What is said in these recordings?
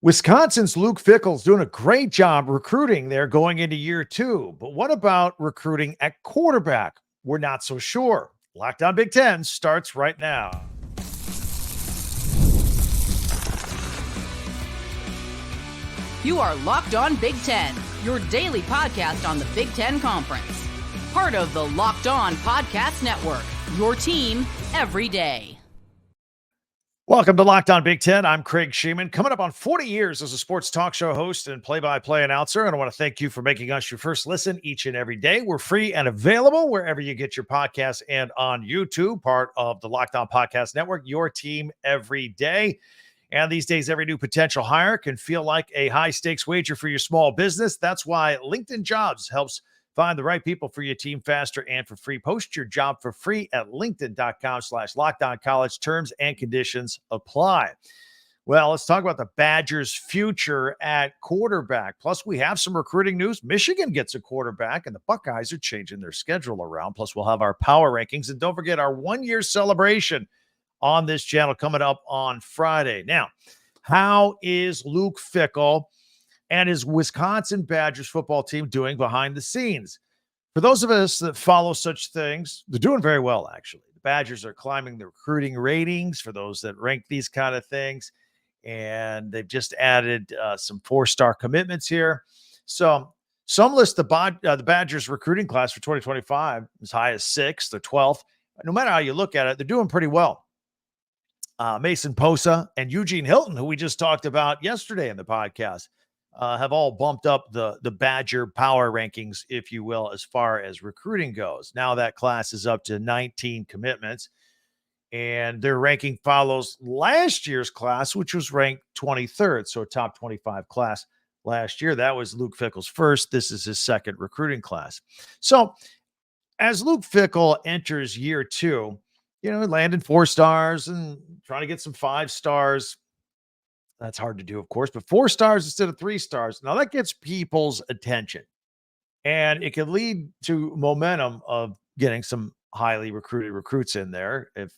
Wisconsin's Luke Fickell's doing a great job recruiting there going into year two. But what about recruiting at quarterback? We're not so sure. Locked On Big Ten starts right now. You are Locked On Big Ten, your daily podcast on the Big Ten Conference. Part of the Locked On Podcast Network, your team every day. Welcome to Locked On Big Ten. I'm Craig Sheeman. Coming up on 40 years as a sports talk show host and play-by-play announcer, and I want to thank you for making us your first listen each and every day. We're free and available wherever you get your podcasts and on YouTube, part of the Locked On Podcast Network, your team every day. And these days, every new potential hire can feel like a high-stakes wager for your small business. That's why LinkedIn Jobs helps find the right people for your team faster and for free. Post your job for free at linkedin.com/LockedOnCollege. Terms and conditions apply. Well, let's talk about the Badgers' future at quarterback. Plus, we have some recruiting news. Michigan gets a quarterback, and the Buckeyes are changing their schedule around. Plus, we'll have our power rankings. And don't forget our one-year celebration on this channel coming up on Friday. Now, how is Luke Fickell and his Wisconsin Badgers football team doing behind the scenes? For those of us that follow such things, they're doing very well, actually. The Badgers are climbing the recruiting ratings for those that rank these kind of things, and they've just added some four-star commitments here. So some list the Badgers recruiting class for 2025 as high as 6th or 12th. No matter how you look at it, they're doing pretty well. Mason Posa and Eugene Hilton, who we just talked about yesterday in the podcast, have all bumped up the Badger power rankings, if you will, as far as recruiting goes. Now that class is up to 19 commitments, and their ranking follows last year's class, which was ranked 23rd, so a top 25 class last year. That was Luke Fickell's first. This is his second recruiting class. So as Luke Fickell enters year two, landed 4 stars and trying to get some 5 stars. That's hard to do, of course, but 4 stars instead of 3 stars. Now that gets people's attention, and it can lead to momentum of getting some highly recruited recruits in there. If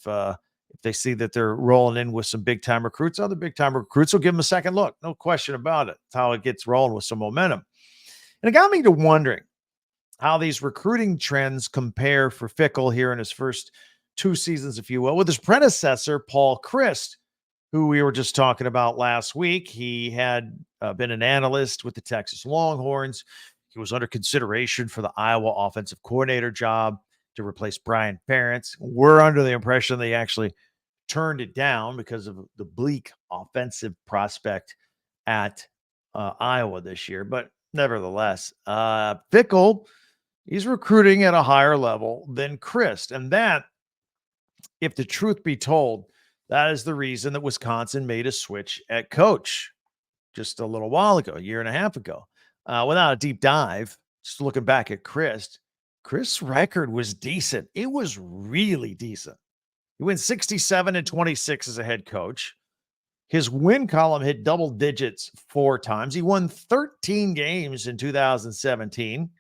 they see that they're rolling in with some big time recruits, other big time recruits will give them a second look. No question about it. It's how it gets rolling with some momentum. And it got me to wondering how these recruiting trends compare for Fickell here in his first 2 seasons, if you will, with his predecessor, Paul Chryst, who we were just talking about last week. He had been an analyst with the Texas Longhorns. He was under consideration for the Iowa offensive coordinator job to replace Brian Ferentz. We're under the impression they actually turned it down because of the bleak offensive prospect at Iowa this year. But nevertheless, Fickell, he's recruiting at a higher level than Chryst. And that, if the truth be told, that is the reason that Wisconsin made a switch at coach just a little while ago, a year and a half ago. Without a deep dive, just looking back at Chryst's record was decent. It was really decent. He went 67-26 as a head coach. His win column hit double digits 4 times. He won 13 games in 2017.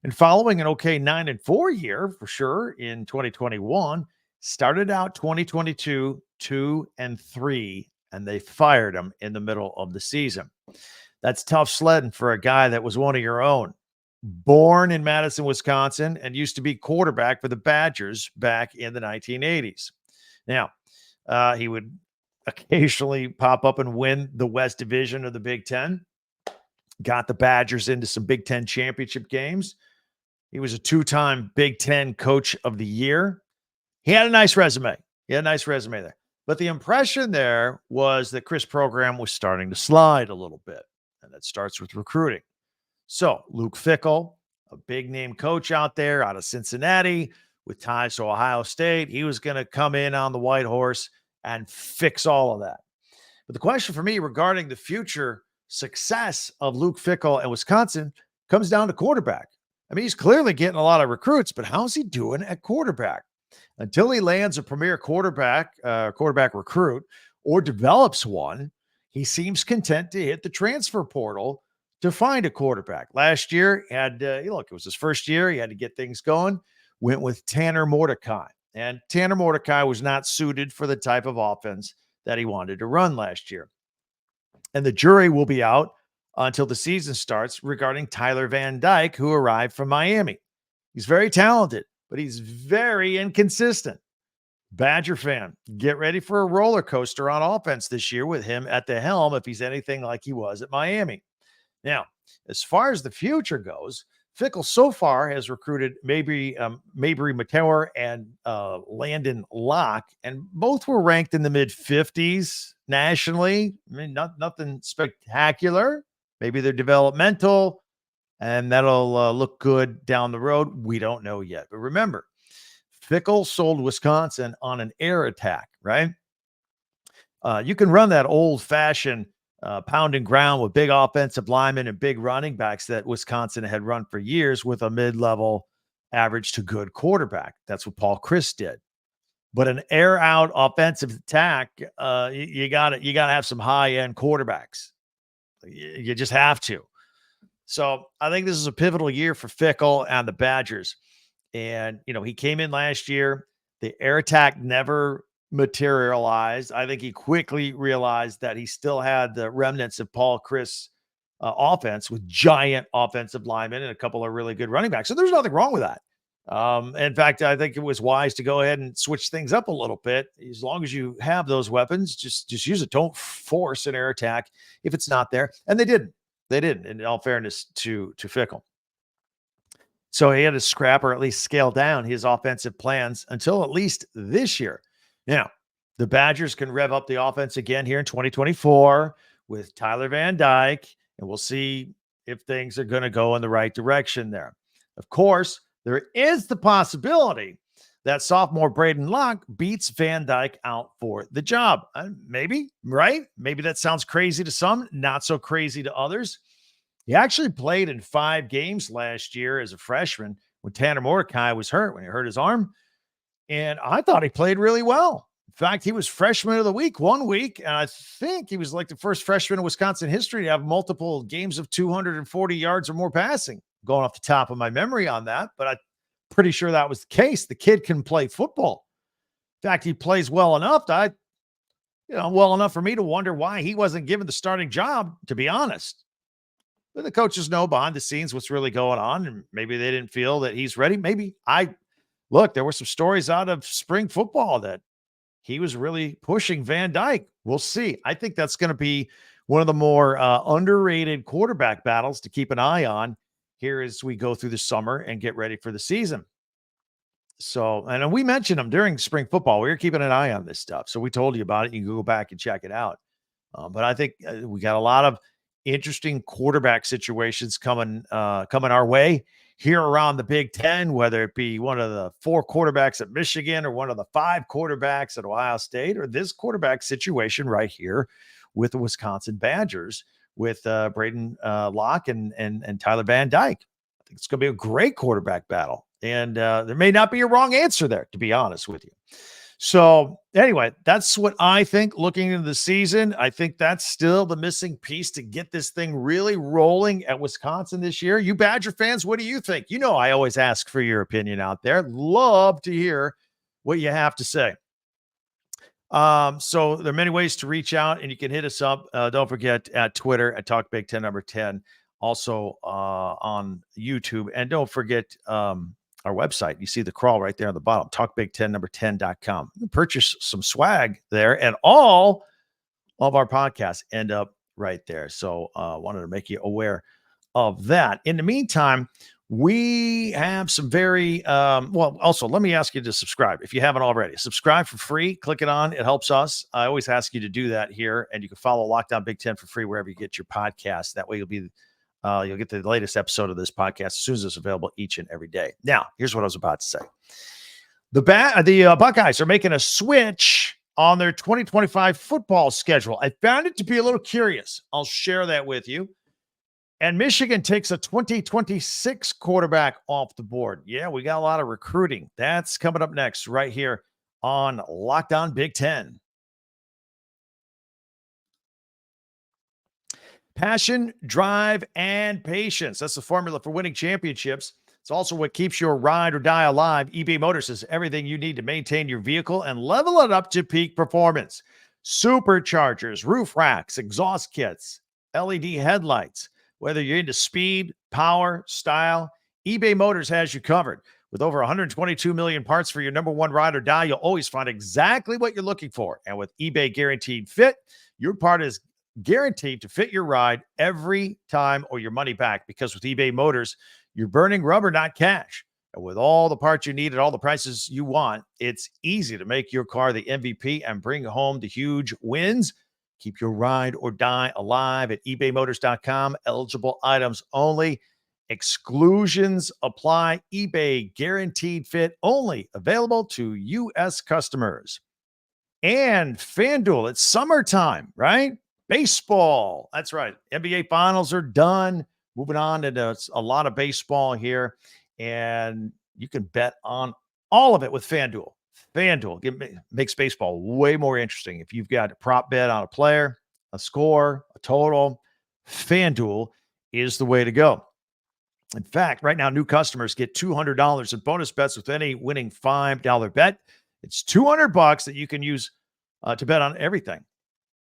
And following an okay 9-4 year for sure in 2021, started out 2022 2-3, and they fired him in the middle of the season. That's tough sledding for a guy that was one of your own, born in Madison, Wisconsin, and used to be quarterback for the Badgers back in the 1980s. Now, he would occasionally pop up and win the West Division of the Big Ten, got the Badgers into some Big Ten championship games. He was a 2-time Big Ten Coach of the Year. He had a nice resume. There. But the impression there was that Chryst program was starting to slide a little bit, and that starts with recruiting. So Luke Fickell, a big-name coach out there out of Cincinnati with ties to Ohio State, he was going to come in on the white horse and fix all of that. But the question for me regarding the future success of Luke Fickell and Wisconsin comes down to quarterback. I mean, he's clearly getting a lot of recruits, but how's he doing at quarterback? Until he lands a premier quarterback recruit, or develops one, he seems content to hit the transfer portal to find a quarterback. Last year, it was his first year. He had to get things going. Went with Tanner Mordecai. And Tanner Mordecai was not suited for the type of offense that he wanted to run last year. And the jury will be out until the season starts regarding Tyler Van Dyke, who arrived from Miami. He's very talented, but he's very inconsistent. Badger fan, get ready for a roller coaster on offense this year with him at the helm if he's anything like he was at Miami. Now, as far as the future goes, Fickell so far has recruited Mabry Meteor and Landon Locke, and both were ranked in the mid-50s nationally. I mean, nothing spectacular. Maybe they're developmental, and that'll look good down the road. We don't know yet. But remember, Fickell sold Wisconsin on an air attack, right? You can run that old-fashioned pound and ground with big offensive linemen and big running backs that Wisconsin had run for years with a mid-level average to good quarterback. That's what Paul Chryst did. But an air out offensive attack, you got to have some high-end quarterbacks. You just have to. So I think this is a pivotal year for Fickell and the Badgers. And, he came in last year. The air attack never materialized. I think he quickly realized that he still had the remnants of Paul Chryst offense with giant offensive linemen and a couple of really good running backs. So there's nothing wrong with that. In fact, I think it was wise to go ahead and switch things up a little bit. As long as you have those weapons, just use it. Don't force an air attack if it's not there. And they didn't. In all fairness to Fickell. So he had to scrap or at least scale down his offensive plans until at least this year. Now, the Badgers can rev up the offense again here in 2024 with Tyler Van Dyke, and we'll see if things are going to go in the right direction there. Of course, there is the possibility that sophomore Braden Locke beats Van Dyke out for the job. Maybe, right? Maybe that sounds crazy to some, not so crazy to others. He actually played in 5 games last year as a freshman when Tanner Mordecai was hurt, when he hurt his arm. And I thought he played really well. In fact, he was freshman of the week 1 week. And I think he was like the first freshman in Wisconsin history to have multiple games of 240 yards or more passing, going off the top of my memory on that. But I'm pretty sure that was the case. The kid can play football. In fact, he plays well enough well enough for me to wonder why he wasn't given the starting job, to be honest. But the coaches know behind the scenes what's really going on, and maybe they didn't feel that he's ready. Maybe there were some stories out of spring football that he was really pushing Van Dyke. We'll see. I think that's going to be one of the more underrated quarterback battles to keep an eye on here as we go through the summer and get ready for the season. So, and we mentioned them during spring football. We were keeping an eye on this stuff. So we told you about it. You can go back and check it out. But I think we got a lot of interesting quarterback situations coming our way here around the Big Ten, whether it be one of the 4 quarterbacks at Michigan or one of the 5 quarterbacks at Ohio State, or this quarterback situation right here with the Wisconsin Badgers with Braden Locke and Tyler Van Dyke. I think it's going to be a great quarterback battle. And there may not be a wrong answer there, to be honest with you. So anyway, that's what I think looking into the season. I think that's still the missing piece to get this thing really rolling at Wisconsin this year. You Badger fans, what do you think? I always ask for your opinion out there. Love to hear what you have to say. So there are many ways to reach out, and you can hit us up. Don't forget at Twitter at Talk Big Ten number 10, also on YouTube. And don't forget our website. You see the crawl right there on the bottom, talkbig10 number 10.com. You can purchase some swag there, and all of our podcasts end up right there. So wanted to make you aware of that. In the meantime, we have some very, also let me ask you to subscribe. If you haven't already, subscribe for free, click it on. It helps us. I always ask you to do that here, and you can follow Lockdown Big Ten for free wherever you get your podcast. That way you'll get the latest episode of this podcast as soon as it's available each and every day. Now, here's what I was about to say. The Buckeyes are making a switch on their 2025 football schedule. I found it to be a little curious. I'll share that with you. And Michigan takes a 2026 quarterback off the board. Yeah, we got a lot of recruiting. That's coming up next right here on Lockdown Big Ten. Passion, drive, and patience. That's the formula for winning championships. It's also what keeps your ride or die alive. eBay Motors is everything you need to maintain your vehicle and level it up to peak performance. superchargers, roof racks, exhaust kits, LED headlights. Whether you're into speed, power, style, eBay Motors has you covered. With over 122 million parts for your number one ride or die, you'll always find exactly what you're looking for. And with eBay Guaranteed Fit, your part is guaranteed to fit your ride every time or your money back. Because with eBay Motors, you're burning rubber, not cash. And with all the parts you need at all the prices you want, it's easy to make your car the MVP and bring home the huge wins. Keep your ride or die alive at ebaymotors.com. Eligible items only. Exclusions apply. eBay Guaranteed Fit only available to U.S. customers. And FanDuel, it's summertime, right? Baseball. That's right. NBA finals are done. Moving on into a lot of baseball here. And you can bet on all of it with FanDuel. FanDuel makes baseball way more interesting. If you've got a prop bet on a player, a score, a total, FanDuel is the way to go. In fact, right now, new customers get $200 in bonus bets with any winning $5 bet. It's $200 that you can use to bet on everything.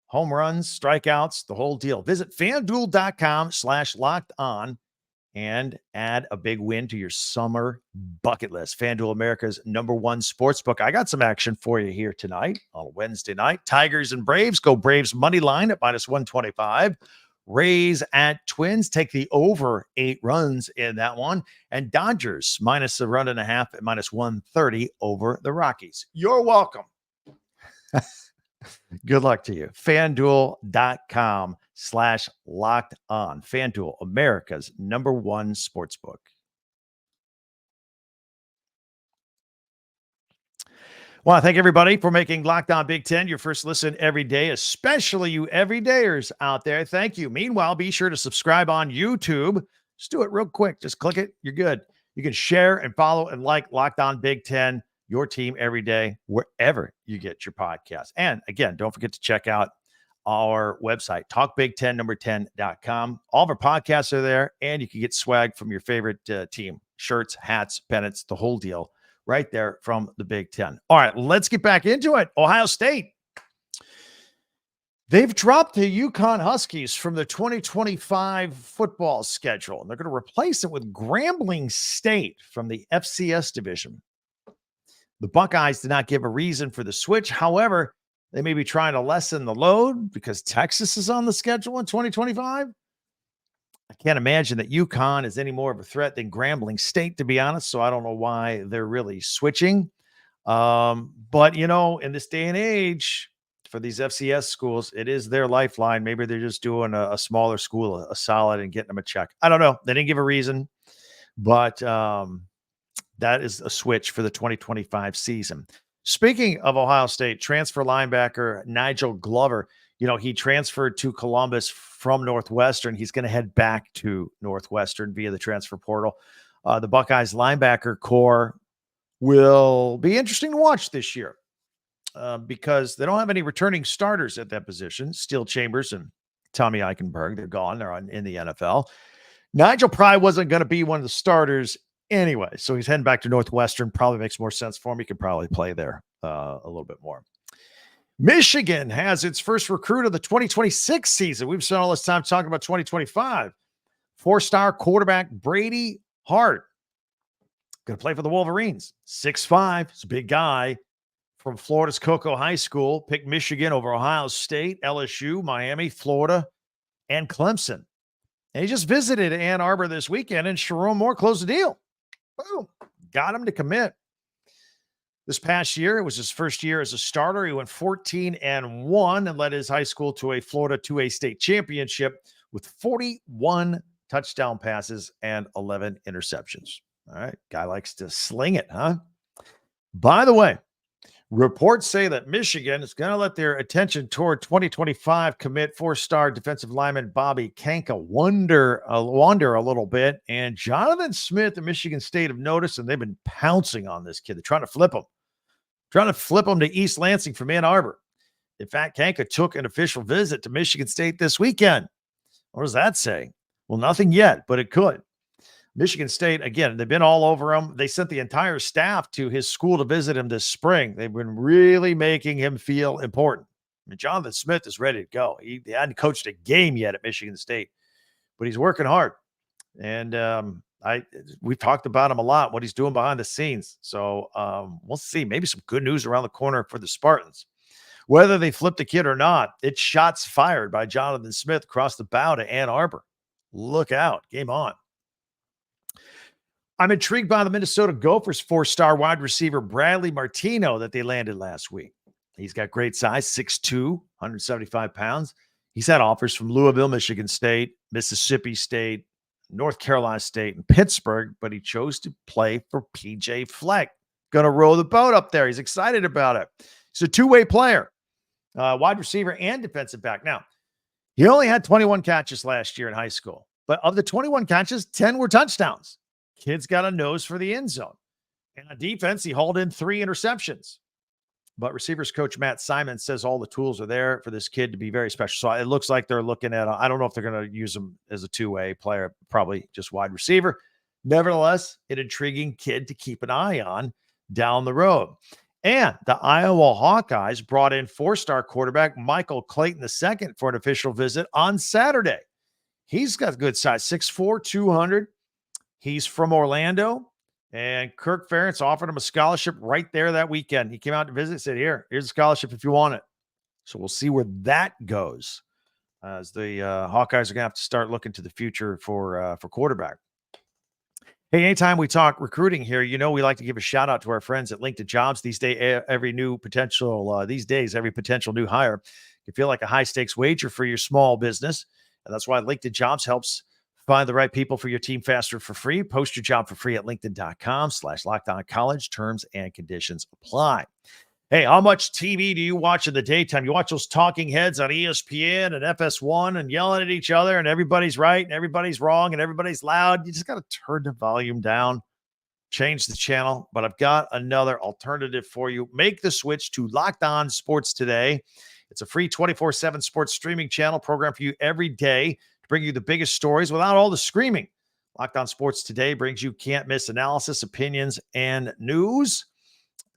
Home runs, strikeouts, the whole deal. Visit FanDuel.com/locked-on and add a big win to your summer bucket list. FanDuel, America's #1 sportsbook. I got some action for you here tonight on Wednesday night. Tigers and Braves. Go Braves money line at -125. Rays at Twins. Take the over 8 runs in that one. And Dodgers -1.5 at -130 over the Rockies. You're welcome. Good luck to you. FanDuel.com/locked-on. FanDuel, America's #1 sportsbook. Well, thank everybody for making Locked On Big Ten your first listen every day, especially you everydayers out there. Thank you. Meanwhile, be sure to subscribe on YouTube. Just do it real quick. Just click it. You're good. You can share and follow and like Locked On Big Ten, your team every day, wherever you get your podcast. And again, don't forget to check out our website, talkbig1010.com. All of our podcasts are there, and you can get swag from your favorite team, shirts, hats, pennants, the whole deal right there from the Big Ten. All right, let's get back into it. Ohio State. They've dropped the UConn Huskies from the 2025 football schedule, and they're going to replace it with Grambling State from the FCS division. The Buckeyes did not give a reason for the switch. However, they may be trying to lessen the load because Texas is on the schedule in 2025. I can't imagine that UConn is any more of a threat than Grambling State, to be honest. So I don't know why they're really switching. But, you know, in this day and age, for these FCS schools, it is their lifeline. Maybe they're just doing a smaller school a solid and getting them a check. I don't know. They didn't give a reason. But that is a switch for the 2025 season. Speaking of Ohio State, transfer linebacker Nigel Glover, you know, he transferred to Columbus from Northwestern. He's going to head back to Northwestern via the transfer portal. The Buckeyes linebacker core will be interesting to watch this year because they don't have any returning starters at that position. Steel Chambers and Tommy Eichenberg, they're gone. They're in the NFL. Nigel probably wasn't going to be one of the starters anyway, so he's heading back to Northwestern. Probably makes more sense for him. He could probably play there a little bit more. Michigan has its first recruit of the 2026 season. We've spent all this time talking about 2025. 4-star quarterback Brady Hart. Going to play for the Wolverines. 6'5", he's a big guy from Florida's Cocoa High School. Picked Michigan over Ohio State, LSU, Miami, Florida, and Clemson. And he just visited Ann Arbor this weekend, and Sharon Moore closed the deal. Boom. Got him to commit. This past year, it was his first year as a starter. He went 14-1 and led his high school to a Florida 2A state championship with 41 touchdown passes and 11 interceptions. All right. Guy likes to sling it, huh? By the way, reports say that Michigan is going to let their attention toward 2025 commit 4-star defensive lineman Bobby Kanka wander a little bit. And Jonathan Smith at Michigan State have noticed, and they've been pouncing on this kid. They're trying to flip him to East Lansing from Ann Arbor. In fact, Kanka took an official visit to Michigan State this weekend. What does that say? Well, nothing yet, but it could. Michigan State, again, they've been all over him. They sent the entire staff to his school to visit him this spring. They've been really making him feel important. I mean, Jonathan Smith is ready to go. He hadn't coached a game yet at Michigan State, but he's working hard. And we've talked about him a lot, what he's doing behind the scenes. So we'll see. Maybe some good news around the corner for the Spartans. Whether they flip the kid or not, it's shots fired by Jonathan Smith across the bow to Ann Arbor. Look out. Game on. I'm intrigued by the Minnesota Gophers 4-star wide receiver Bradley Martino that they landed last week. He's got great size, 6'2", 175 pounds. He's had offers from Louisville, Michigan State, Mississippi State, North Carolina State, and Pittsburgh, but he chose to play for PJ Fleck. Going to roll the boat up there. He's excited about it. He's a two-way player, wide receiver and defensive back. Now, he only had 21 catches last year in high school, but of the 21 catches, 10 were touchdowns. Kid's got a nose for the end zone. And on defense, he hauled in 3 interceptions. But receivers coach Matt Simon says all the tools are there for this kid to be very special. So it looks like they're looking at, I don't know if they're going to use him as a two-way player, probably just wide receiver. Nevertheless, an intriguing kid to keep an eye on down the road. And the Iowa Hawkeyes brought in 4-star quarterback Michael Clayton II for an official visit on Saturday. He's got good size, 6'4", 200. He's from Orlando. And Kirk Ferentz offered him a scholarship right there that weekend. He came out to visit, said, here's a scholarship if you want it. So we'll see where that goes as the Hawkeyes are going to have to start looking to the future for quarterback. Hey, anytime we talk recruiting here, we like to give a shout out to our friends at LinkedIn Jobs. These days, every potential new hire can feel like a high stakes wager for your small business. And that's why LinkedIn Jobs helps find the right people for your team faster for free. Post your job for free at linkedin.com/LockedOnCollege. Terms and conditions apply. Hey, how much TV do you watch in the daytime? You watch those talking heads on ESPN and FS1 and yelling at each other and everybody's right and everybody's wrong and everybody's loud. You just got to turn the volume down, change the channel. But I've got another alternative for you. Make the switch to Locked On Sports Today. It's a free 24/7 sports streaming channel program for you every day, bring you the biggest stories without all the screaming. Locked On Sports Today brings you can't miss analysis, opinions, and news.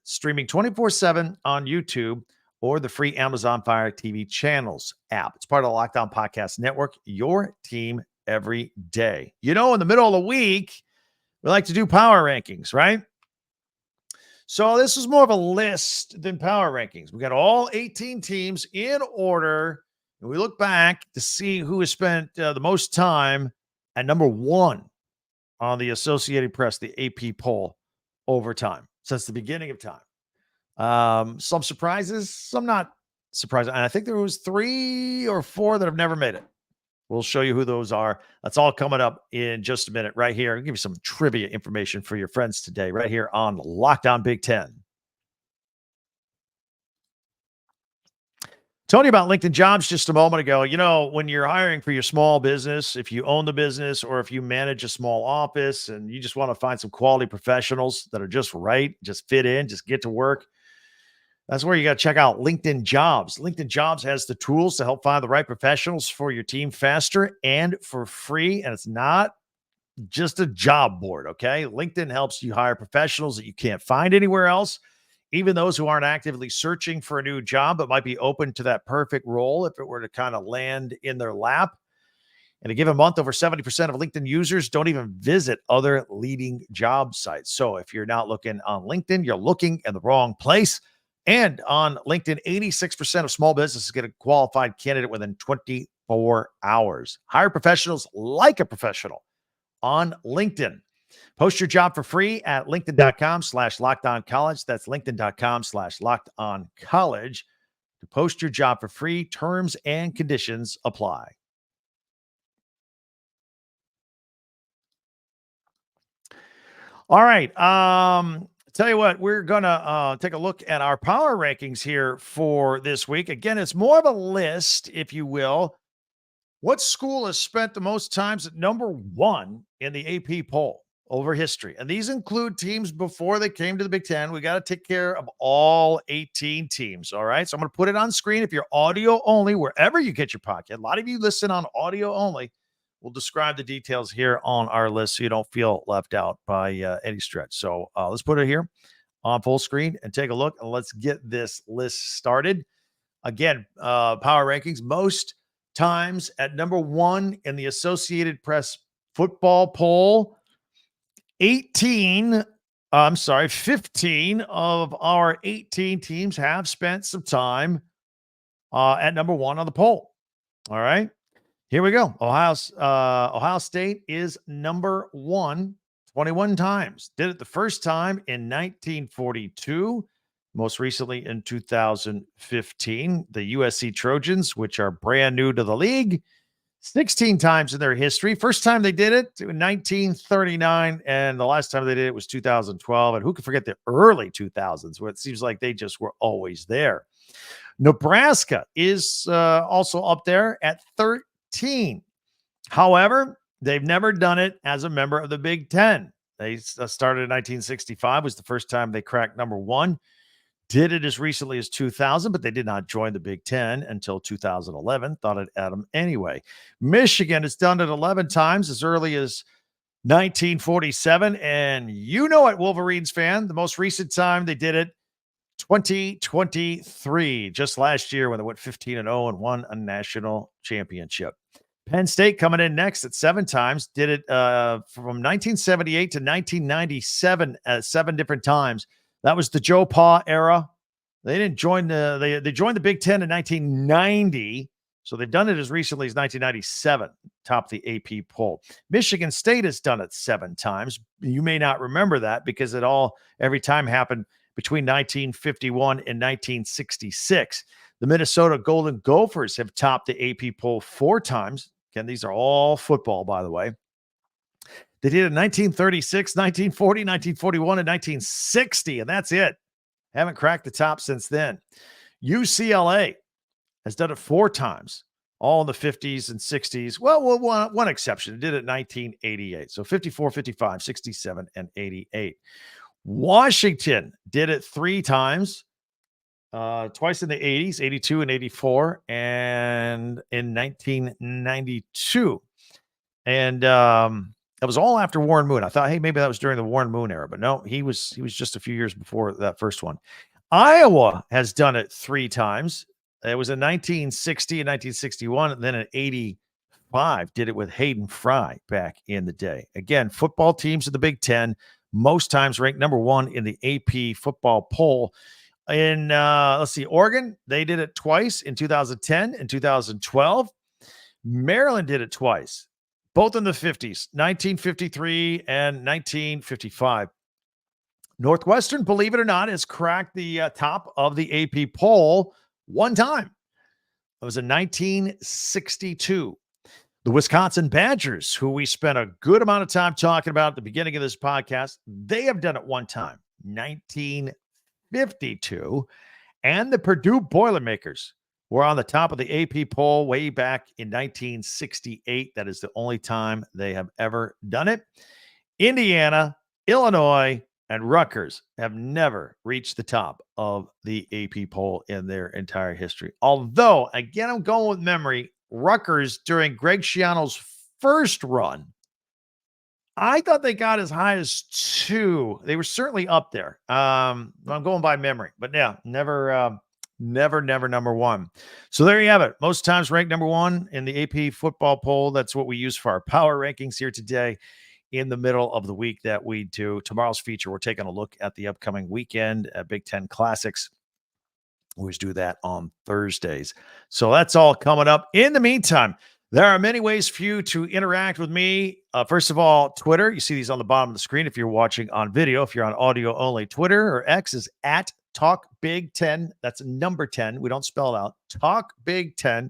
Streaming 24/7 on YouTube or the free Amazon Fire TV channels app. It's part of the Locked On Podcast Network, your team every day. In the middle of the week, we like to do power rankings, right? So this is more of a list than power rankings. We got all 18 teams in order. And we look back to see who has spent the most time at number 1 on the Associated Press, the AP poll over time, since the beginning of time. Some surprises, some not surprising. And I think there was 3 or 4 that have never made it. We'll show you who those are. That's all coming up in just a minute right here. I'll give you some trivia information for your friends today right here on Locked On Big Ten. Told you about LinkedIn Jobs just a moment ago. When you're hiring for your small business, if you own the business or if you manage a small office and you just want to find some quality professionals that are just right, just fit in, just get to work, that's where you got to check out LinkedIn Jobs. LinkedIn Jobs has the tools to help find the right professionals for your team faster and for free. And it's not just a job board, okay? LinkedIn helps you hire professionals that you can't find anywhere else. Even those who aren't actively searching for a new job, but might be open to that perfect role if it were to kind of land in their lap. In a given month, over 70% of LinkedIn users don't even visit other leading job sites. So if you're not looking on LinkedIn, you're looking in the wrong place. And on LinkedIn, 86% of small businesses get a qualified candidate within 24 hours. Hire professionals like a professional on LinkedIn. Post your job for free at linkedin.com/LockedOnCollege. That's linkedin.com/LockedOnCollege to post your job for free. Terms and conditions apply. All right. Tell you what, we're going to take a look at our power rankings here for this week. Again, it's more of a list, if you will. What school has spent the most times at number 1 in the AP poll over history? And these include teams before they came to the Big Ten. We got to take care of all 18 teams. All right. So I'm going to put it on screen. If you're audio only, wherever you get your podcast, a lot of you listen on audio only. We'll describe the details here on our list so you don't feel left out by any stretch. So let's put it here on full screen and take a look. And let's get this list started. Again, power rankings, most times at number 1 in the Associated Press football poll. 15 of our 18 teams have spent some time at number 1 on the poll. All right, here we go. Ohio State is number 1 21 times. Did it the first time in 1942, most recently in 2015. The USC Trojans, which are brand new to the league, 16 times in their history. First time they did it in 1939, and the last time they did it was 2012. And who can forget the early 2000s, where it seems like they just were always there. Nebraska is also up there at 13. However, they've never done it as a member of the Big Ten. They started in 1965, was the first time they cracked number 1. Did it as recently as 2000, but they did not join the Big Ten until 2011. Thought I'd add them anyway. Michigan has done it 11 times as early as 1947. And you know it, Wolverines fan. The most recent time they did it, 2023, just last year when they went 15-0 and won a national championship. Penn State coming in next at 7 times. Did it from 1978 to 1997 at 7 different times. That was the Joe Pa era. They didn't join they joined the Big Ten in 1990. So they've done it as recently as 1997, top the AP poll. Michigan State has done it 7 times. You may not remember that because every time happened between 1951 and 1966. The Minnesota Golden Gophers have topped the AP poll 4 times. Again, these are all football, by the way. They did it in 1936, 1940, 1941, and 1960, and that's it. Haven't cracked the top since then. UCLA has done it 4 times, all in the 50s and 60s. Well, one exception. It did it in 1988. So 54, 55, 67, and 88. Washington did it 3 times, twice in the 80s, 82 and 84, and in 1992. And that was all after Warren Moon. I thought, hey, maybe that was during the Warren Moon era, but no, he was just a few years before that first one. Iowa has done it 3 times. It was in 1960 and 1961, and then in 85 did it with Hayden Fry back in the day. Again, football teams in the Big Ten, most times ranked number 1 in the AP football poll. In Oregon, they did it twice in 2010 and 2012. Maryland did it twice, both in the 50s, 1953 and 1955. Northwestern, believe it or not, has cracked the top of the AP poll 1 time. It was in 1962. The Wisconsin Badgers, who we spent a good amount of time talking about at the beginning of this podcast, they have done it 1 time, 1952. And the Purdue Boilermakers were on the top of the AP poll way back in 1968. That is the only time they have ever done it. Indiana, Illinois, and Rutgers have never reached the top of the AP poll in their entire history. Although, again, I'm going with memory, Rutgers during Greg Schiano's first run, I thought they got as high as 2. They were certainly up there. I'm going by memory, but yeah, never number 1. So there you have it. Most times ranked number 1 in the AP football poll. That's what we use for our power rankings here today in the middle of the week that we do. Tomorrow's feature, we're taking a look at the upcoming weekend at Big Ten Classics. We always do that on Thursdays. So that's all coming up. In the meantime, there are many ways for you to interact with me. First of all, Twitter. You see these on the bottom of the screen if you're watching on video. If you're on audio only, Twitter or X is at Talk Big 10. That's number 10. We don't spell it out. Talk Big 10.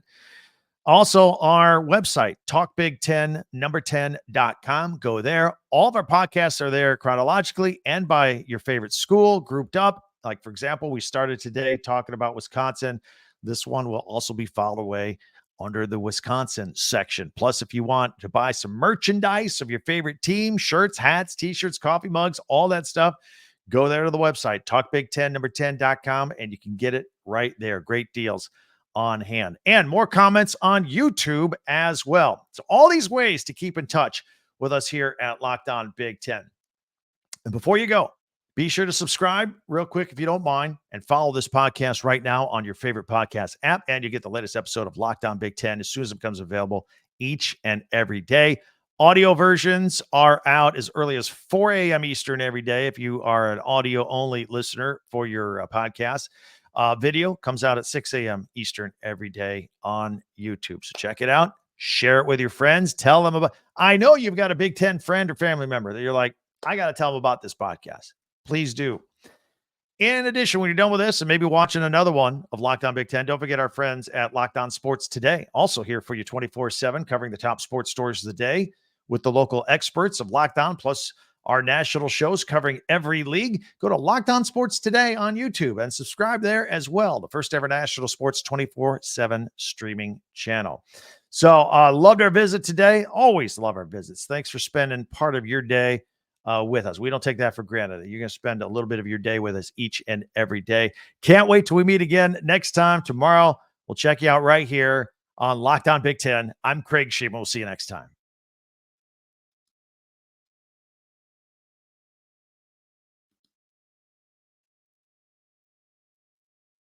Also, our website, talkbig10number10.com. Go there. All of our podcasts are there chronologically and by your favorite school grouped up. Like, for example, we started today talking about Wisconsin. This one will also be filed away under the Wisconsin section. Plus, if you want to buy some merchandise of your favorite team, shirts, hats, t-shirts, coffee mugs, all that stuff, go there to the website, talkbig10number10.com, and you can get it right there. Great deals on hand. And more comments on YouTube as well. So all these ways to keep in touch with us here at Locked On Big Ten. And before you go, Be sure to subscribe real quick if you don't mind, and follow this podcast right now on your favorite podcast app, and you get the latest episode of Locked On Big Ten as soon as it becomes available each and every day. Audio versions are out as early as 4 a.m. Eastern every day if you are an audio-only listener for your podcast. Video comes out at 6 a.m. Eastern every day on YouTube. So check it out. Share it with your friends. Tell them about. I know you've got a Big Ten friend or family member that you're like, I got to tell them about this podcast. Please do. In addition, when you're done with this and maybe watching another one of Locked On Big Ten, don't forget our friends at Locked On Sports Today. Also here for you 24/7, covering the top sports stories of the day with the local experts of Locked On, plus our national shows covering every league. Go to Locked On Sports Today on YouTube and subscribe there as well. The first ever national sports 24/7 streaming channel. So loved our visit today. Always love our visits. Thanks for spending part of your day with us. We don't take that for granted. You're going to spend a little bit of your day with us each and every day. Can't wait till we meet again next time. Tomorrow, we'll check you out right here on Locked On Big Ten. I'm Craig Sheeman. We'll see you next time.